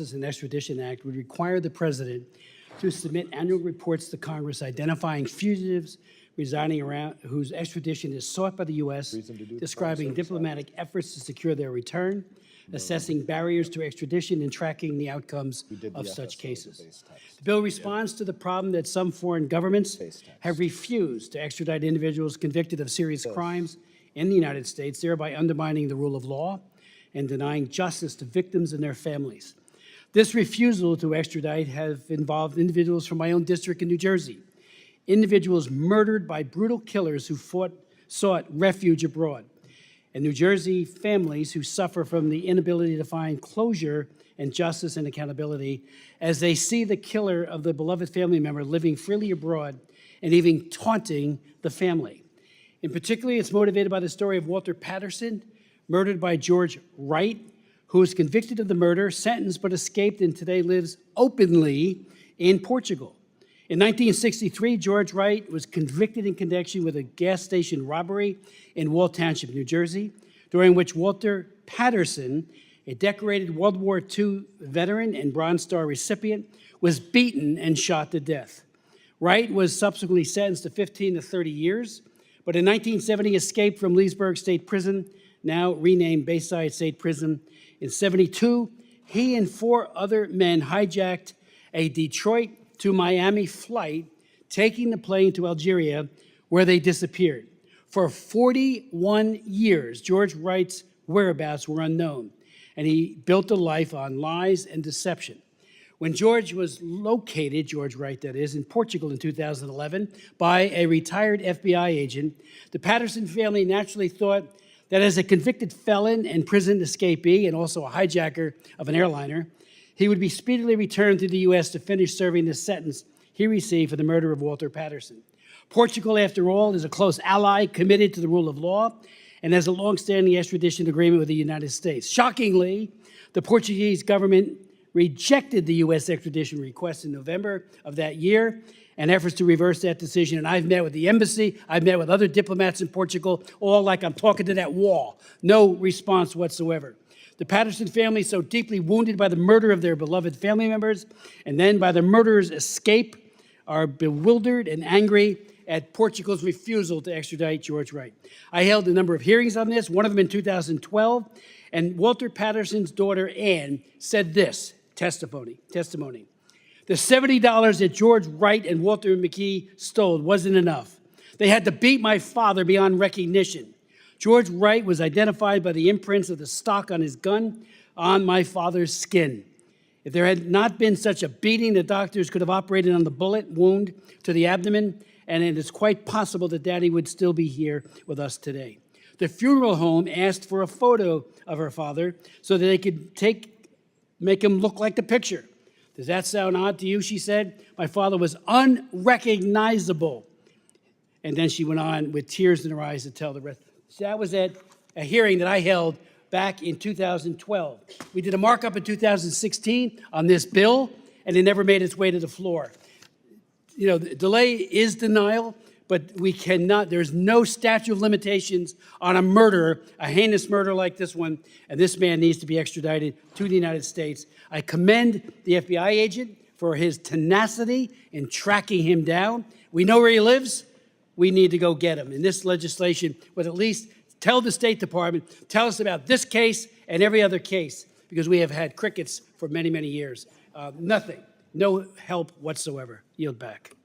Justice and Extradition Act would require the president to submit annual reports to Congress identifying fugitives residing around whose extradition is sought by the U.S., describing diplomatic efforts to secure their return, assessing barriers to extradition, and tracking the outcomes of such cases. The bill responds to the problem that some foreign governments have refused to extradite individuals convicted of serious crimes in the United States, thereby undermining the rule of law and denying justice to victims and their families. This refusal to extradite has involved individuals from my own district in New Jersey, individuals murdered by brutal killers who sought refuge abroad, and New Jersey families who suffer from the inability to find closure and justice and accountability as they see the killer of the beloved family member living freely abroad and even taunting the family. In particular, it's motivated by the story of Walter Patterson, murdered by George Wright, who was convicted of the murder, sentenced, but escaped and today lives openly in Portugal. In 1963, George Wright was convicted in connection with a gas station robbery in Wall Township, New Jersey, during which Walter Patterson, a decorated World War II veteran and Bronze Star recipient, was beaten and shot to death. Wright was subsequently sentenced to 15 to 30 years, but in 1970 escaped from Leesburg State Prison, now renamed Bayside State Prison. In 1972, he and 4 other men hijacked a Detroit to Miami flight, taking the plane to Algeria, where they disappeared. For 41 years, George Wright's whereabouts were unknown, and he built a life on lies and deception. When George was located, George Wright that is, in Portugal in 2011 by a retired FBI agent, the Patterson family naturally thought that as a convicted felon and prison escapee and also a hijacker of an airliner, he would be speedily returned to the U.S. to finish serving the sentence he received for the murder of Walter Patterson. Portugal, after all, is a close ally committed to the rule of law and has a long-standing extradition agreement with the United States. Shockingly, the Portuguese government rejected the U.S. extradition request in November of that year and efforts to reverse that decision. And I've met with the embassy, I've met with other diplomats in Portugal, all like I'm talking to that wall. No response whatsoever. The Patterson family, so deeply wounded by the murder of their beloved family members and then by the murderer's escape, are bewildered and angry at Portugal's refusal to extradite George Wright. I held a number of hearings on this, one of them in 2012, and Walter Patterson's daughter, Ann, said this, testimony. The $70 that George Wright and Walter McKee stole wasn't enough. They had to beat my father beyond recognition. George Wright was identified by the imprints of the stock on his gun on my father's skin. If there had not been such a beating, the doctors could have operated on the bullet wound to the abdomen, and it is quite possible that Daddy would still be here with us today. The funeral home asked for a photo of her father so that they could make him look like the picture. Does that sound odd to you, she said? My father was unrecognizable. And then she went on with tears in her eyes to tell the rest. So that was at a hearing that I held back in 2012. We did a markup in 2016 on this bill, and it never made its way to the floor. You know, the delay is denial, but we cannot, there's no statute of limitations on a murder, a heinous murder like this one, and this man needs to be extradited to the United States. I commend the FBI agent for his tenacity in tracking him down. We know where he lives. We need to go get him. And this legislation would at least tell the State Department, tell us about this case and every other case, because we have had crickets for many, many years. Nothing, no help whatsoever. Yield back.